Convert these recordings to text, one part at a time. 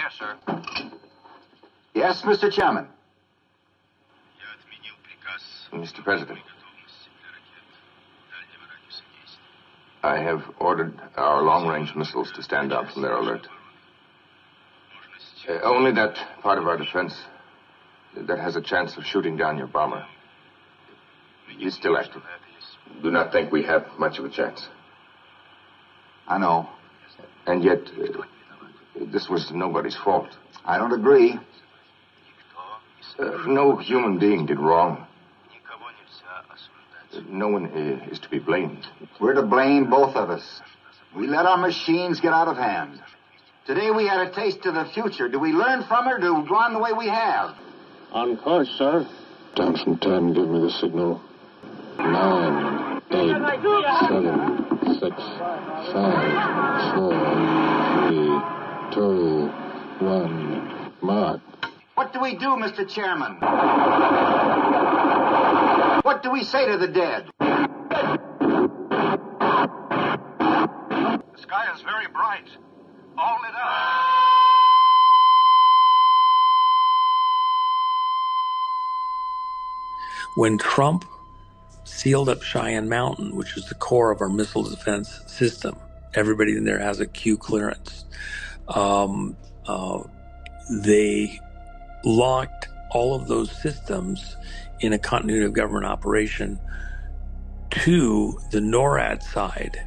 Yes, sir. Yes, Mr. Chairman. Mr. President, I have ordered our long-range missiles to stand down from their alert. Only that part of our defense that has a chance of shooting down your bomber is still active. Do not think we have much of a chance. I know. And yet, this was nobody's fault. I don't agree. No human being did wrong. No one is to be blamed. We're to blame, both of us. We let our machines get out of hand. Today we had a taste of the future. Do we learn from it, or do we go on the way we have? On course, sir. Down from 10, give me the signal. 9, 8, 7, 6, 5, 4, 3, 2, 1, mark. What do we do, Mr. Chairman? What do we say to the dead? The sky is very bright. All lit up. When Trump sealed up Cheyenne Mountain, which is the core of our missile defense system, everybody in there has a Q clearance. They locked all of those systems in a continuity of government operation to the NORAD side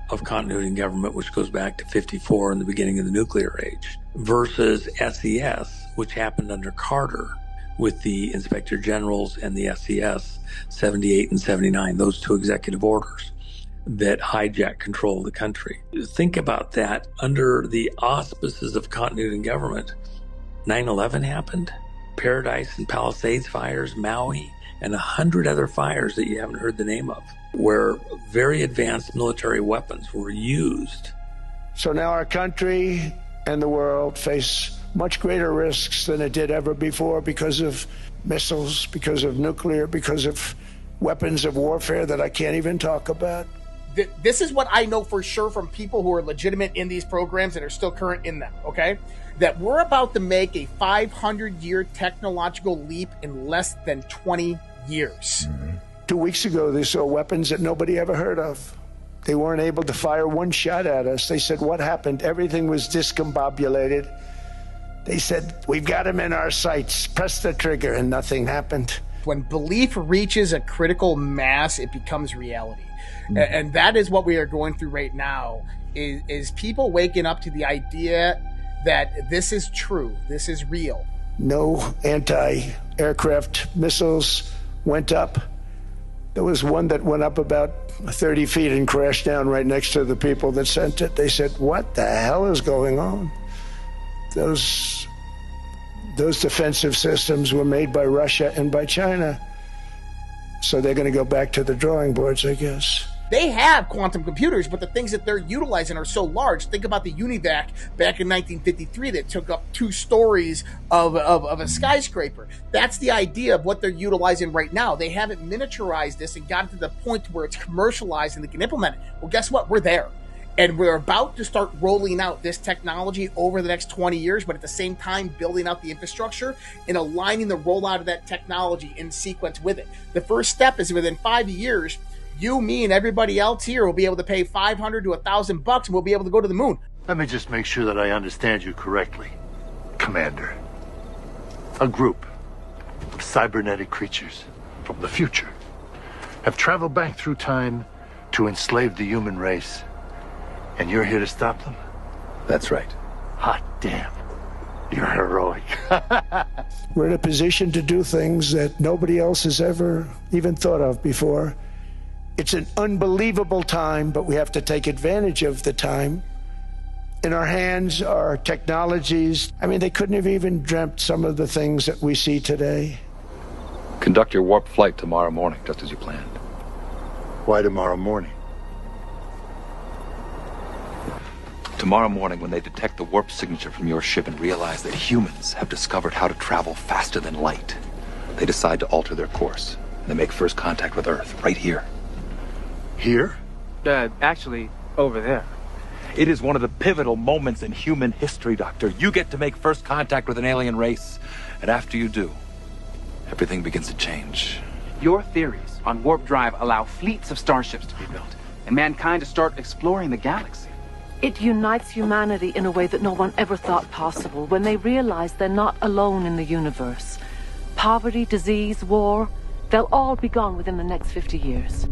of continuity in government, which goes back to 54 and the beginning of the nuclear age, versus SES, which happened under Carter with the Inspector Generals and the SES 78 and 79, those two executive orders that hijacked control of the country. Think about that under the auspices of continuity in government. 9/11 happened, Paradise and Palisades fires, Maui, and 100 other fires that you haven't heard the name of, where very advanced military weapons were used. So now our country and the world face much greater risks than it did ever before because of missiles, because of nuclear, because of weapons of warfare that I can't even talk about. This is what I know for sure from people who are legitimate in these programs and are still current in them, okay? That we're about to make a 500-year technological leap in less than 20 years. 2 weeks ago, they saw weapons that nobody ever heard of. They weren't able to fire one shot at us. They said, what happened? Everything was discombobulated. They said, we've got them in our sights. Press the trigger, and nothing happened. When belief reaches a critical mass, it becomes reality. And that is what we are going through right now, is people waking up to the idea that this is true, this is real. No anti-aircraft missiles went up. There was one that went up about 30 feet and crashed down right next to the people that sent it. They said, what the hell is going on? Those defensive systems were made by Russia and by China. So they're going to go back to the drawing boards, I guess. They have quantum computers, but the things that they're utilizing are so large. Think about the UNIVAC back in 1953 that took up 2 stories of a skyscraper. That's the idea of what they're utilizing right now. They haven't miniaturized this and gotten to the point where it's commercialized and they can implement it. Well, guess what? We're there. And we're about to start rolling out this technology over the next 20 years, but at the same time, building out the infrastructure and aligning the rollout of that technology in sequence with it. The first step is within 5 years, you, me, and everybody else here will be able to pay $500 to $1,000 and we'll be able to go to the moon. Let me just make sure that I understand you correctly, Commander. A group of cybernetic creatures from the future have traveled back through time to enslave the human race. And you're here to stop them? That's right. Hot damn. You're heroic. We're in a position to do things that nobody else has ever even thought of before. It's an unbelievable time, but we have to take advantage of the time. In our hands are technologies. I mean, they couldn't have even dreamt some of the things that we see today. Conduct your warp flight tomorrow morning, just as you planned. Why tomorrow morning? Tomorrow morning, when they detect the warp signature from your ship and realize that humans have discovered how to travel faster than light, they decide to alter their course. And they make first contact with Earth, right here. Here? Actually, over there. It is one of the pivotal moments in human history, Doctor. You get to make first contact with an alien race, and after you do, everything begins to change. Your theories on warp drive allow fleets of starships to be built, and mankind to start exploring the galaxy. It unites humanity in a way that no one ever thought possible when they realize they're not alone in the universe. Poverty, disease, war, they'll all be gone within the next 50 years.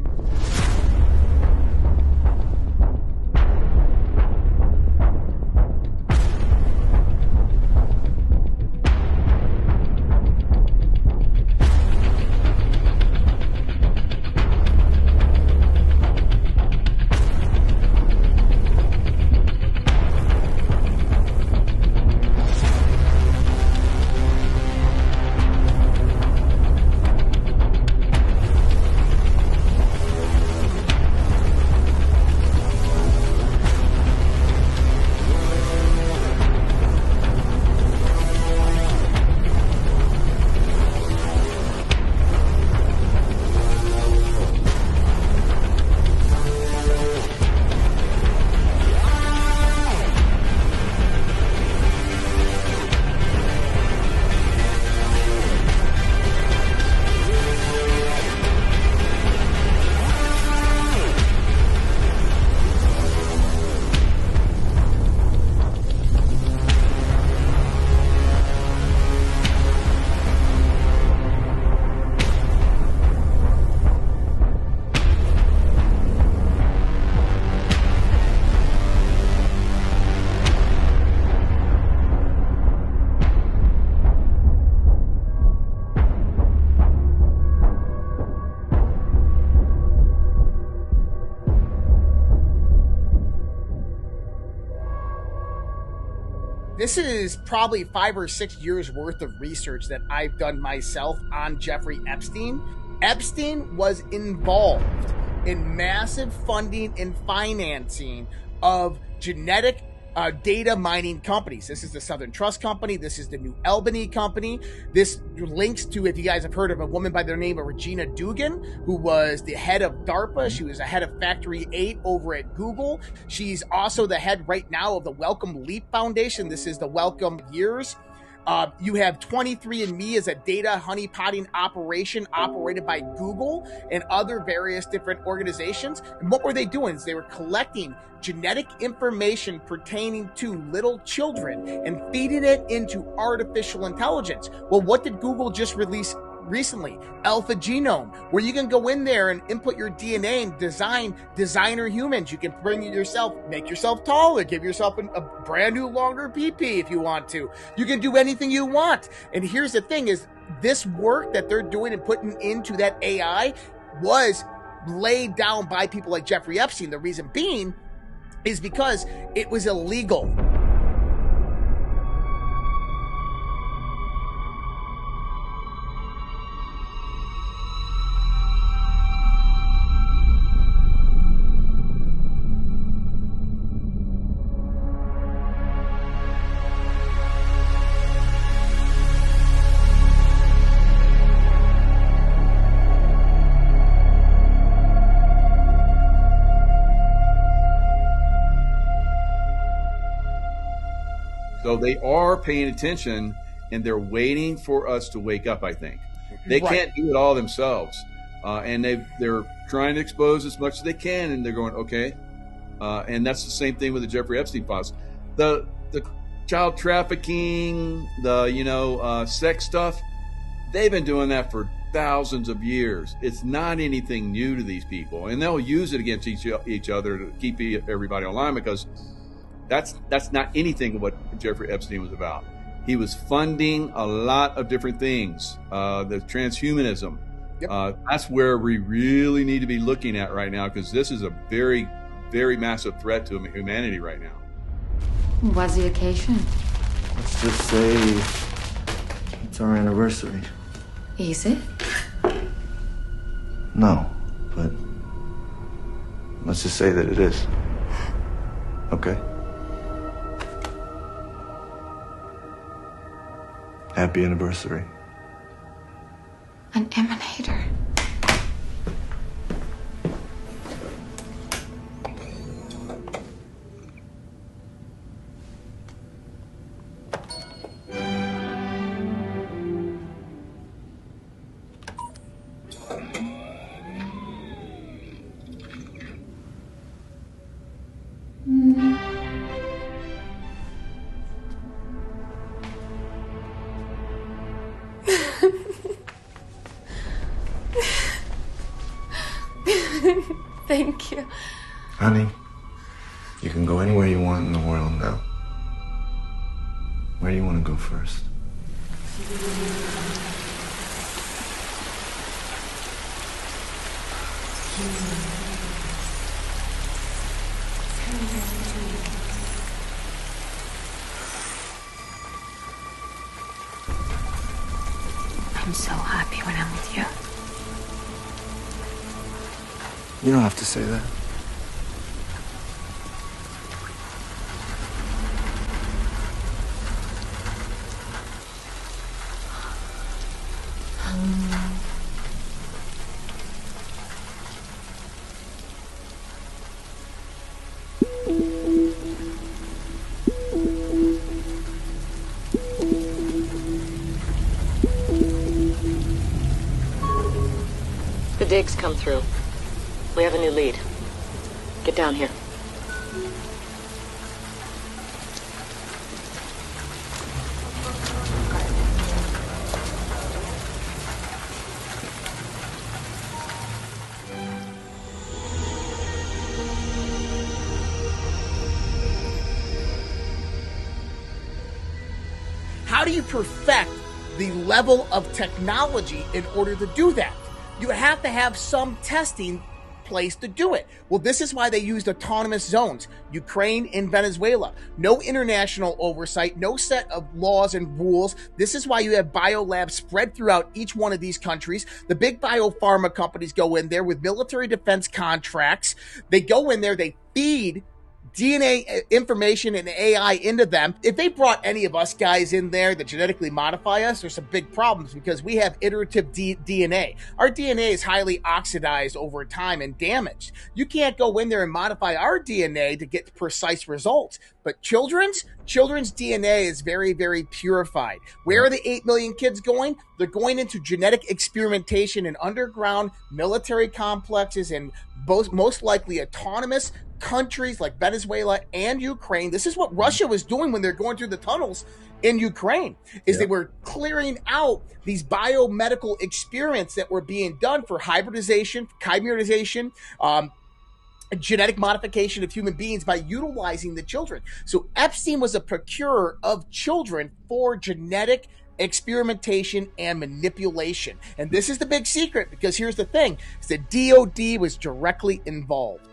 This is probably 5 or 6 years worth of research that I've done myself on Jeffrey Epstein. Epstein was involved in massive funding and financing of genetic data mining companies. This is the Southern Trust Company. This is the New Albany Company. This links to, if you guys have heard of a woman by the name of Regina Dugan, who was the head of DARPA. She was the head of Factory 8 over at Google. She's also the head right now of the Wellcome Leap Foundation. This is the Wellcome Years. You have 23andMe as a data honeypotting operation operated by Google and other various different organizations. And what were they doing? Is they were collecting genetic information pertaining to little children and feeding it into artificial intelligence. Well, what did Google just release recently? Alpha Genome, where you can go in there and input your DNA and designer humans. You can make yourself taller, give yourself a brand new longer PP if you want to. You can do anything you want. And here's the thing is, this work that they're doing and putting into that AI was laid down by people like Jeffrey Epstein. The reason being is because it was illegal. So they are paying attention, and they're waiting for us to wake up, I think. They can't do it all themselves. And they're trying to expose as much as they can, and they're going, okay. And that's the same thing with the Jeffrey Epstein files. The child trafficking, the, sex stuff, they've been doing that for thousands of years. It's not anything new to these people. And they'll use it against each other to keep everybody online, because that's not anything what Jeffrey Epstein was about. He was funding a lot of different things. The transhumanism. Yep. That's where we really need to be looking at right now, because this is a very, very massive threat to humanity right now. What's the occasion? Let's just say it's our anniversary. Is it? No, but let's just say that it is. Okay? Happy anniversary. An emanator. Thank you. Honey, you can go anywhere you want in the world now. Where do you want to go first? I'm so happy when I'm with you. You don't have to say that. The dig's come through. We have a new lead. Get down here. How do you perfect the level of technology in order to do that? You have to have some testing place to do it. Well, this is why they used autonomous zones. Ukraine and Venezuela. No international oversight, no set of laws and rules. This is why you have biolabs spread throughout each one of these countries. The big biopharma companies go in there with military defense contracts. They go in there, they feed DNA information and AI into them. If they brought any of us guys in there that genetically modify us, there's some big problems because we have iterative DNA. Our DNA is highly oxidized over time and damaged. You can't go in there and modify our DNA to get precise results. But children's DNA is very, very purified. Where are the 8 million kids going? They're going into genetic experimentation in underground military complexes and most likely autonomous countries like Venezuela and Ukraine. This is what Russia was doing when they're going through the tunnels in Ukraine, is they were clearing out these biomedical experiments that were being done for hybridization, chimerization, genetic modification of human beings by utilizing the children. So Epstein was a procurer of children for genetic experimentation and manipulation. And this is the big secret, because here's the thing, is the DOD was directly involved.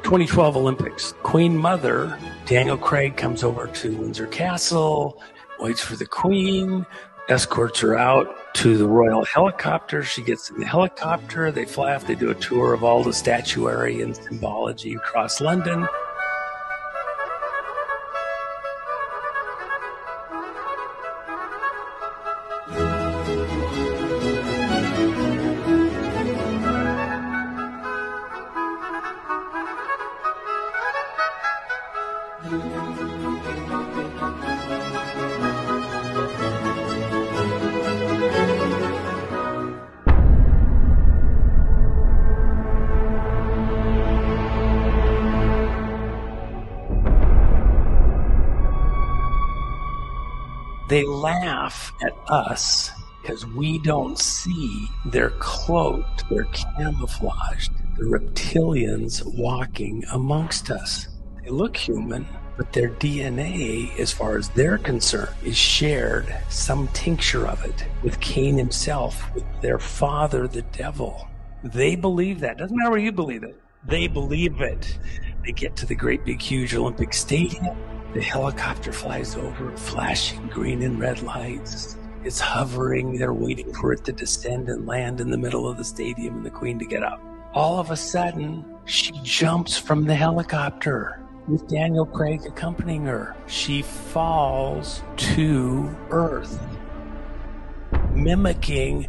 2012 Olympics. Queen Mother, Daniel Craig, comes over to Windsor Castle, waits for the Queen, escorts her out to the royal helicopter. She gets in the helicopter. They fly off. They do a tour of all the statuary and symbology across London. They laugh at us because we don't see they're cloaked, they're camouflaged, the reptilians walking amongst us. They look human, but their DNA, as far as they're concerned, is shared, some tincture of it, with Cain himself, with their father, the devil. They believe that. Doesn't matter where you believe it. They believe it. They get to the great big huge Olympic Stadium. The helicopter flies over, flashing green and red lights. It's hovering. They're waiting for it to descend and land in the middle of the stadium and the Queen to get up. All of a sudden, she jumps from the helicopter with Daniel Craig accompanying her. She falls to Earth, mimicking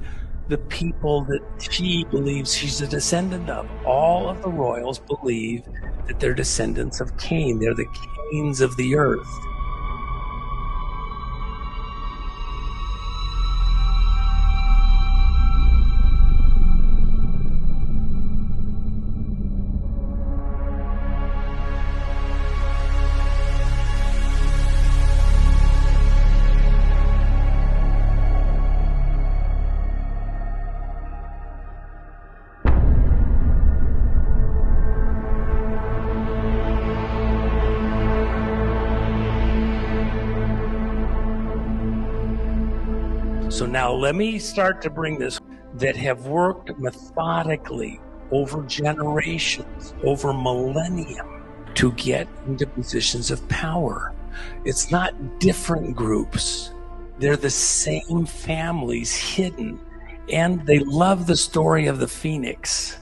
the people that she believes she's a descendant of. All of the royals believe that they're descendants of Cain. They're the Cains of the earth. So now let me start to bring this, that have worked methodically over generations, over millennium, to get into positions of power. It's not different groups. They're the same families hidden. And they love the story of the phoenix,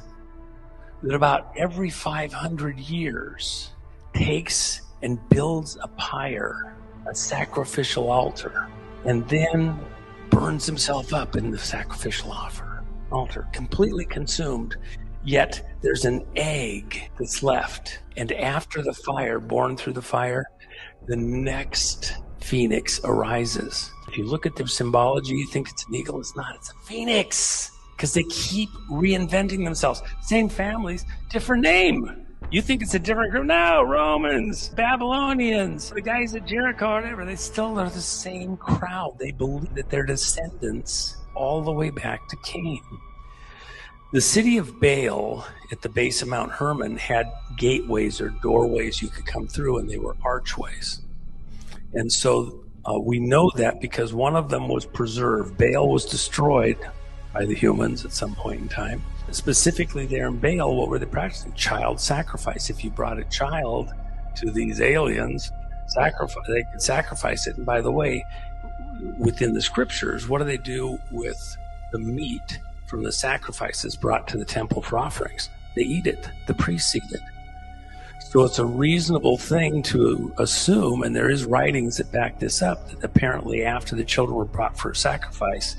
that about every 500 years takes and builds a pyre, a sacrificial altar, and then burns himself up in the sacrificial altar, completely consumed. Yet there's an egg that's left. And after the fire, born through the fire, the next phoenix arises. If you look at their symbology, you think it's an eagle. It's not. It's a phoenix. Because they keep reinventing themselves. Same families, different name. You think it's a different group? No, Romans, Babylonians, the guys at Jericho, whatever. They still are the same crowd. They believe that they're descendants all the way back to Cain. The city of Baal at the base of Mount Hermon had gateways or doorways you could come through, and they were archways. And so we know that because one of them was preserved. Baal was destroyed by the humans at some point in time. Specifically there in Baal, what were they practicing? Child sacrifice. If you brought a child to these aliens, they could sacrifice it. And by the way, within the scriptures, what do they do with the meat from the sacrifices brought to the temple for offerings? They eat it. The priests eat it. So it's a reasonable thing to assume, and there is writings that back this up, that apparently after the children were brought for a sacrifice,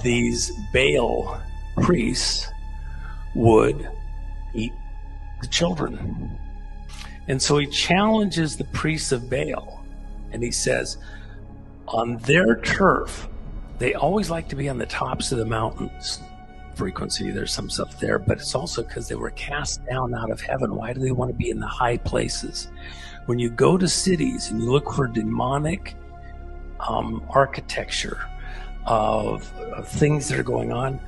these Baal priests would eat the children. And so he challenges the priests of Baal, and he says, on their turf, they always like to be on the tops of the mountains. Frequency, there's some stuff there, but it's also because they were cast down out of heaven. Why do they want to be in the high places? When you go to cities and you look for demonic architecture of things that are going on,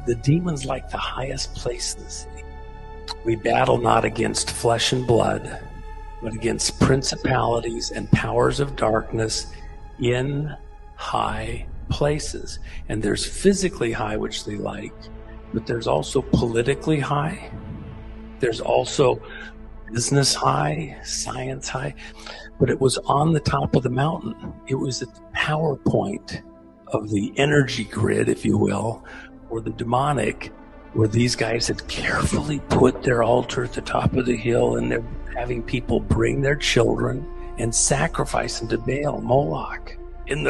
the demons like the highest place in the city. We battle not against flesh and blood, but against principalities and powers of darkness in high places. And there's physically high, which they like, but there's also politically high. There's also business high, science high. But it was on the top of the mountain. It was at the power point of the energy grid, if you will, or the demonic, where these guys had carefully put their altar at the top of the hill, and they're having people bring their children and sacrifice them to Baal, Moloch. In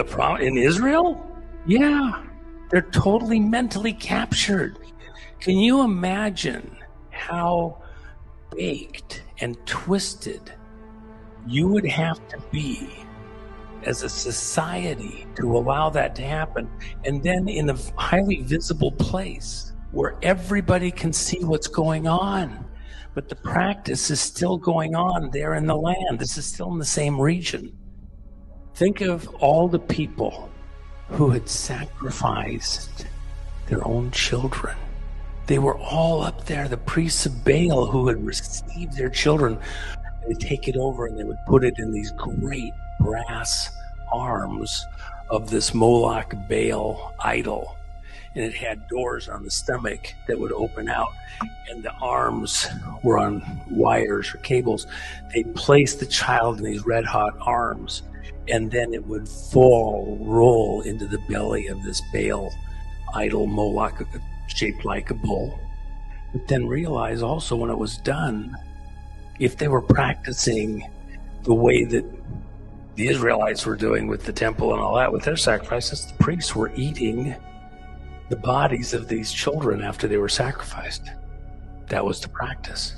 Israel? Yeah, they're totally mentally captured. Can you imagine how baked and twisted you would have to be as a society to allow that to happen? And then in a highly visible place where everybody can see what's going on, but the practice is still going on there in the land. This is still in the same region. Think of all the people who had sacrificed their own children. They were all up there, the priests of Baal who had received their children. They'd take it over and they would put it in these great brass arms of this Moloch Baal idol. And it had doors on the stomach that would open out, and the arms were on wires or cables. They'd place the child in these red-hot arms, and then it would roll into the belly of this Baal idol, Moloch, shaped like a bull. But then realize also when it was done, if they were practicing the way that the Israelites were doing with the temple and all that, with their sacrifices, the priests were eating the bodies of these children after they were sacrificed. That was the practice.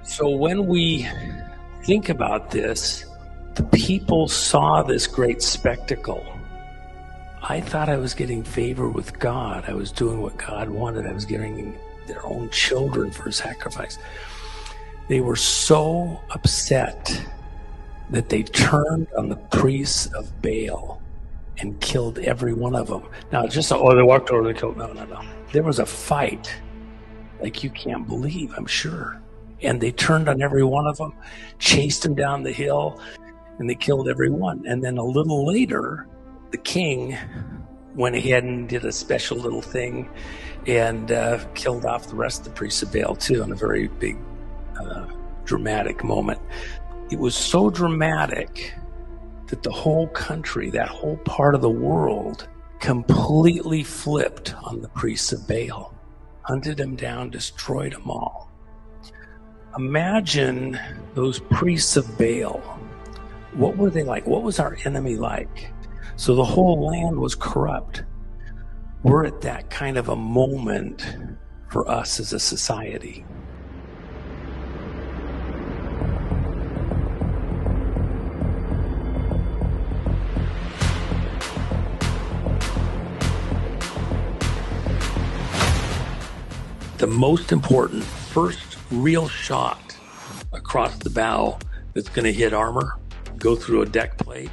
So when we think about this, the people saw this great spectacle. I thought I was getting favor with God. I was doing what God wanted. I was giving their own children for a sacrifice. They were so upset that they turned on the priests of Baal and killed every one of them. Now, just, they walked over, they killed, no. There was a fight like you can't believe, I'm sure. And they turned on every one of them, chased them down the hill, and they killed every one. And then a little later, the king went ahead and did a special little thing and killed off the rest of the priests of Baal too, in a very big, dramatic moment. It was so dramatic that the whole country, that whole part of the world, completely flipped on the priests of Baal, hunted them down, destroyed them all. Imagine those priests of Baal. What were they like? What was our enemy like? So the whole land was corrupt. We're at that kind of a moment for us as a society. The most important first real shot across the bow that's going to hit armor, go through a deck plate,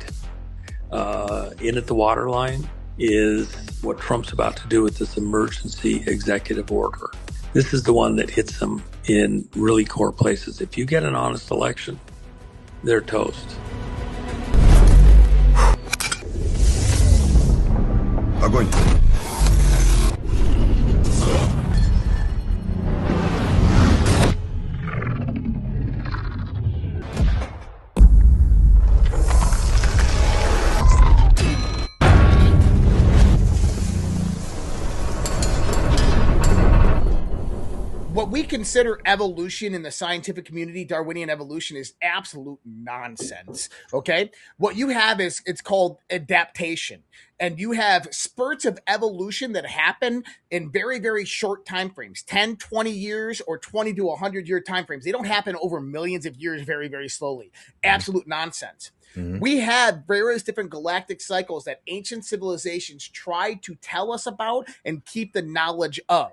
in at the waterline, is what Trump's about to do with this emergency executive order. This is the one that hits them in really core places. If you get an honest election, they're toast. Огонь! What we consider evolution in the scientific community, Darwinian evolution, is absolute nonsense. Okay? What you have is, it's called adaptation. And you have spurts of evolution that happen in very, very short time frames, 10, 20 years or 20 to 100-year time frames. They don't happen over millions of years very, very slowly. Absolute nonsense. Mm-hmm. We have various different galactic cycles that ancient civilizations tried to tell us about and keep the knowledge of.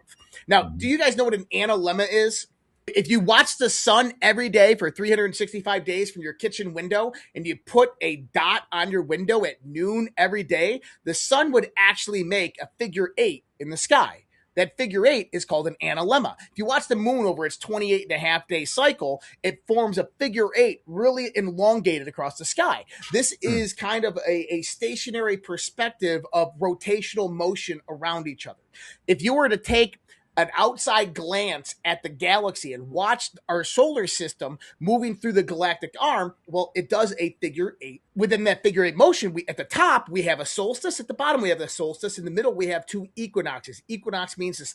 Now, do you guys know what an analemma is? If you watch the sun every day for 365 days from your kitchen window and you put a dot on your window at noon every day, the sun would actually make a figure 8 in the sky. That figure 8 is called an analemma. If you watch the moon over its 28 and a half day cycle, it forms a figure 8 really elongated across the sky. This is kind of a stationary perspective of rotational motion around each other. If you were to take an outside glance at the galaxy and watch our solar system moving through the galactic arm, well, it does a figure 8. Within that figure 8 motion, at the top, we have a solstice. At the bottom, we have the solstice. In the middle, we have 2 equinoxes. Equinox means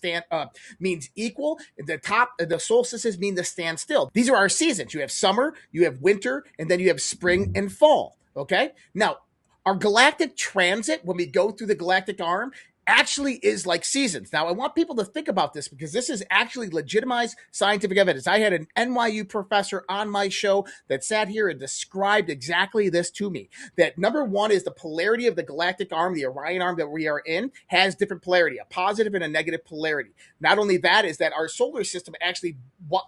means equal. At the top, the solstices mean to stand still. These are our seasons. You have summer, you have winter, and then you have spring and fall. Okay? Now, our galactic transit, when we go through the galactic arm, actually is like seasons. Now, I want people to think about this because this is actually legitimized scientific evidence. I had an NYU professor on my show that sat here and described exactly this to me. That number one is the polarity of the galactic arm, the Orion arm that we are in, has different polarity, a positive and a negative polarity. Not only that is that our solar system actually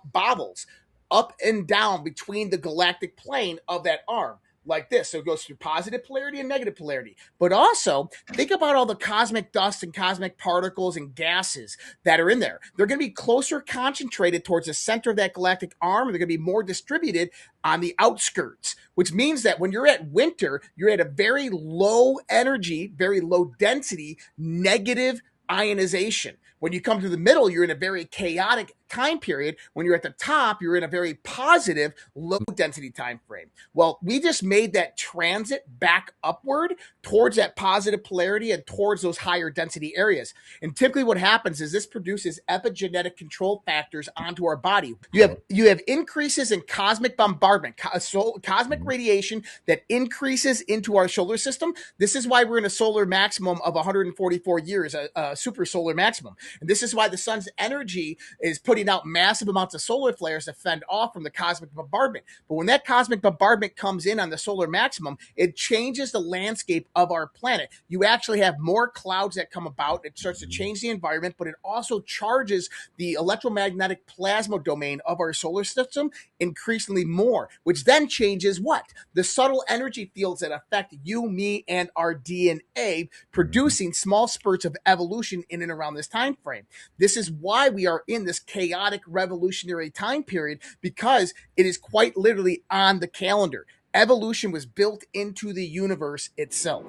bobbles up and down between the galactic plane of that arm. Like this. So it goes through positive polarity and negative polarity. But also, think about all the cosmic dust and cosmic particles and gases that are in there. They're going to be closer concentrated towards the center of that galactic arm. They're going to be more distributed on the outskirts, which means that when you're at winter, you're at a very low energy, very low density, negative ionization. When you come to the middle, you're in a very chaotic time period. When you're at the top, you're in a very positive, low density time frame. Well, we just made that transit back upward towards that positive polarity and towards those higher density areas. And typically what happens is this produces epigenetic control factors onto our body. You have increases in cosmic bombardment, cosmic radiation that increases into our solar system. This is why we're in a solar maximum of 144 years, a super solar maximum. And this is why the sun's energy is putting out massive amounts of solar flares to fend off from the cosmic bombardment. But when that cosmic bombardment comes in on the solar maximum, it changes the landscape of our planet. You actually have more clouds that come about. It starts to change the environment, but it also charges the electromagnetic plasma domain of our solar system increasingly more, which then changes what? The subtle energy fields that affect you, me, and our DNA, producing small spurts of evolution in and around this time frame. This is why we are in this chaotic revolutionary time period, because it is quite literally on the calendar. Evolution was built into the universe itself.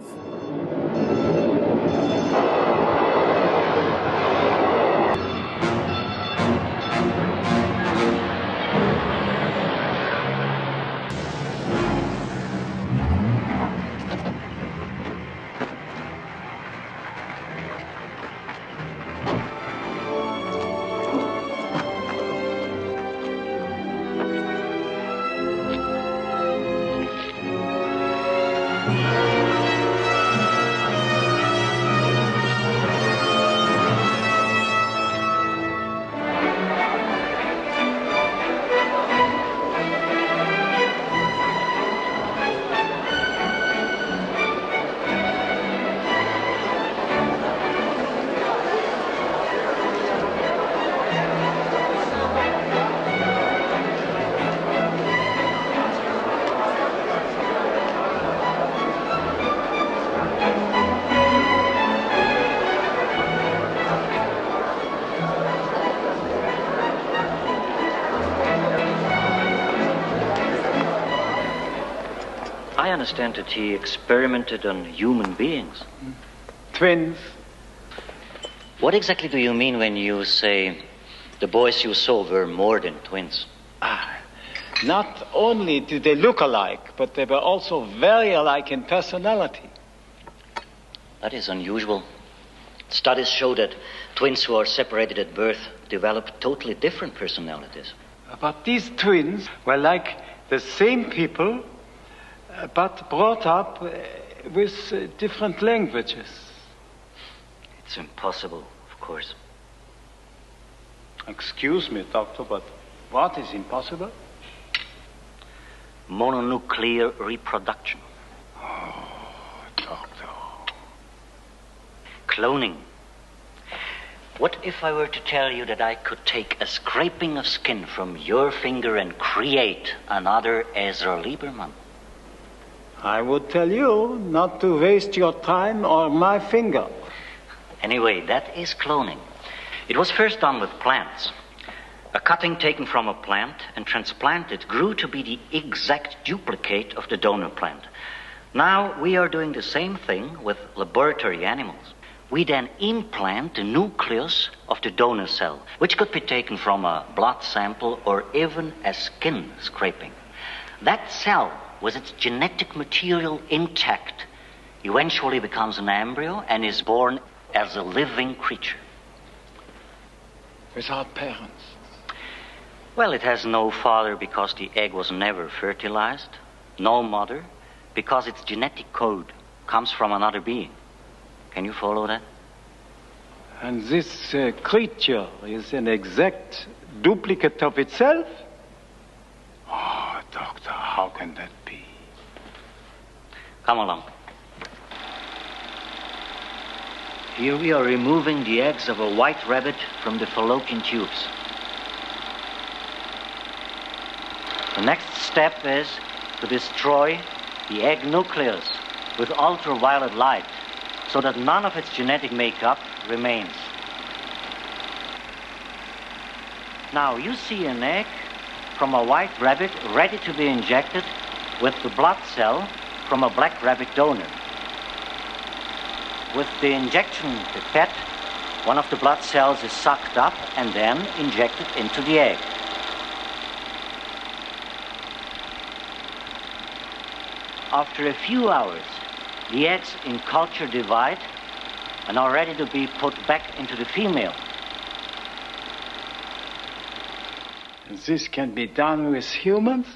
I understand that he experimented on human beings. Twins. What exactly do you mean when you say the boys you saw were more than twins? Not only did they look alike, but they were also very alike in personality. That is unusual. Studies show that twins who are separated at birth develop totally different personalities. But these twins were like the same people, but brought up with different languages. It's impossible, of course. Excuse me, Doctor, but what is impossible? Mononuclear reproduction. Oh, Doctor. Cloning. What if I were to tell you that I could take a scraping of skin from your finger and create another Ezra Lieberman? I would tell you not to waste your time or my finger. Anyway, that is cloning. It was first done with plants. A cutting taken from a plant and transplanted grew to be the exact duplicate of the donor plant. Now we are doing the same thing with laboratory animals. We then implant the nucleus of the donor cell, which could be taken from a blood sample or even a skin scraping. That cell, with its genetic material intact, eventually becomes an embryo and is born as a living creature. Without parents? Well, it has no father because the egg was never fertilized, no mother because its genetic code comes from another being. Can you follow that? And this creature is an exact duplicate of itself? Oh, Doctor, how can that be? Come along. Here we are removing the eggs of a white rabbit from the fallopian tubes. The next step is to destroy the egg nucleus with ultraviolet light so that none of its genetic makeup remains. Now you see an egg from a white rabbit ready to be injected with the blood cell from a black rabbit donor. With the injection pipette, one of the blood cells is sucked up and then injected into the egg. After a few hours, the eggs in culture divide and are ready to be put back into the female. And this can be done with humans?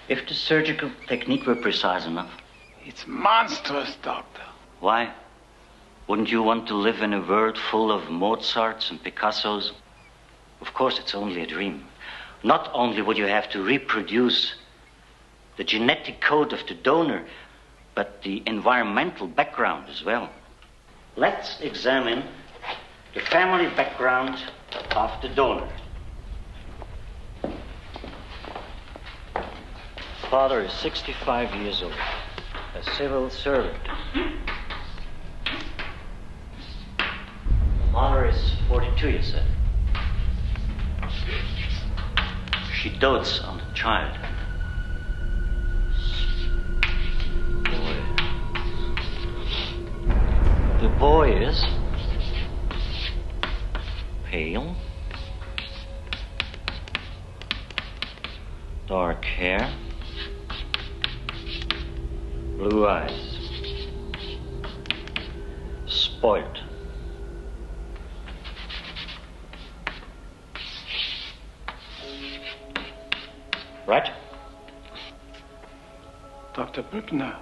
If the surgical technique were precise enough. It's monstrous, Doctor. Why? Wouldn't you want to live in a world full of Mozarts and Picassos? Of course, it's only a dream. Not only would you have to reproduce the genetic code of the donor, but the environmental background as well. Let's examine the family background of the donor. Father is 65 years old, a civil servant. Mother is 42, you said. She dotes on the child. The boy is pale, dark hair, blue eyes, spoiled. Right? Dr. Büttner,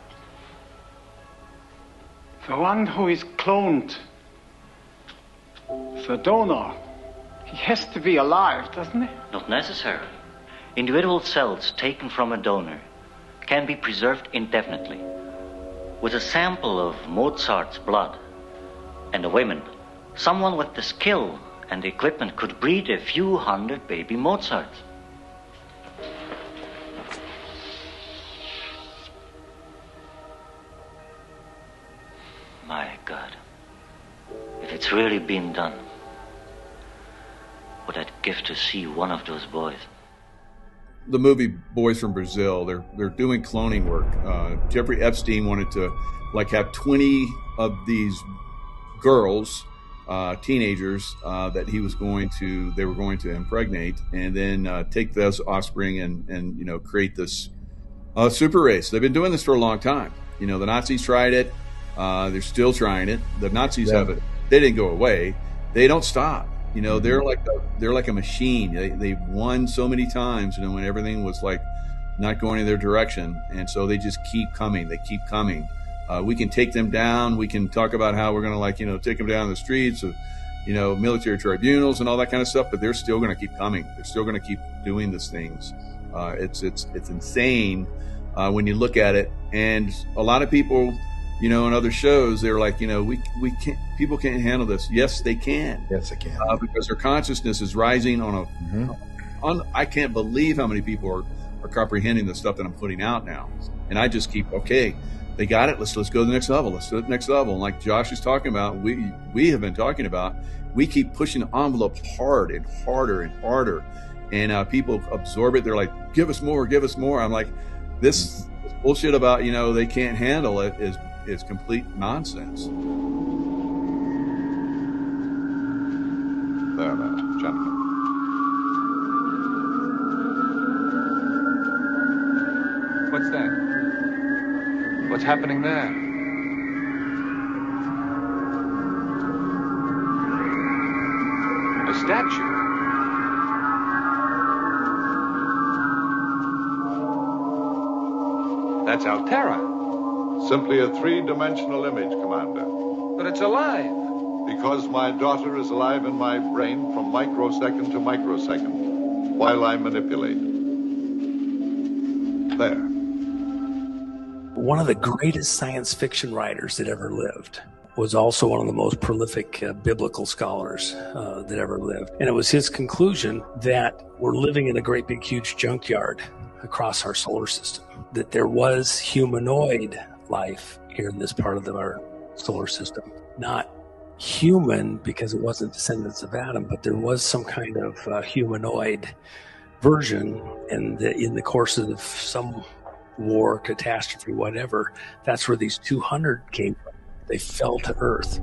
the one who is cloned, the donor, he has to be alive, doesn't he? Not necessarily. Individual cells taken from a donor can be preserved indefinitely. With a sample of Mozart's blood and a woman, someone with the skill and the equipment could breed a few hundred baby Mozarts. My God, if it's really been done, what I'd give to see one of those boys. the movie Boys from Brazil. They're doing cloning work. Jeffrey Epstein wanted to like have 20 of these girls, teenagers, that they were going to impregnate, and then take those offspring and create this super race. They've been doing this for a long time. The Nazis tried it. They're still trying it. The Nazis have it. They didn't go away. They don't stop. They're like a machine. They've won so many times, when everything was like not going in their direction. And so they just keep coming. They keep coming. We can take them down. We can talk about how we're going to take them down the streets of, military tribunals and all that kind of stuff, but they're still going to keep coming. They're still going to keep doing these things. It's insane when you look at it. And a lot of people, in other shows, they're like, we can't, people can't handle this. Yes, they can. Yes, they can. Because their consciousness is rising I can't believe how many people are comprehending the stuff that I'm putting out now. And I just keep, okay, they got it. Let's go to the next level. Let's do the next level. And like Josh is talking about, we have been talking about, we keep pushing the envelope hard and harder and harder. And people absorb it. They're like, give us more, give us more. I'm like, this bullshit about, they can't handle it is complete nonsense. There, gentlemen. What's that? What's happening there? A statue. That's Altera. Simply a three-dimensional image, Commander. But it's alive. Because my daughter is alive in my brain from microsecond to microsecond while I manipulate. There. One of the greatest science fiction writers that ever lived was also one of the most prolific biblical scholars that ever lived. And it was his conclusion that we're living in a great big huge junkyard across our solar system, that there was humanoid life here in this part of our solar system. Not human because it wasn't descendants of Adam, but there was some kind of humanoid version, and in the course of some war, catastrophe, whatever, that's where these 200 came from. They fell to Earth.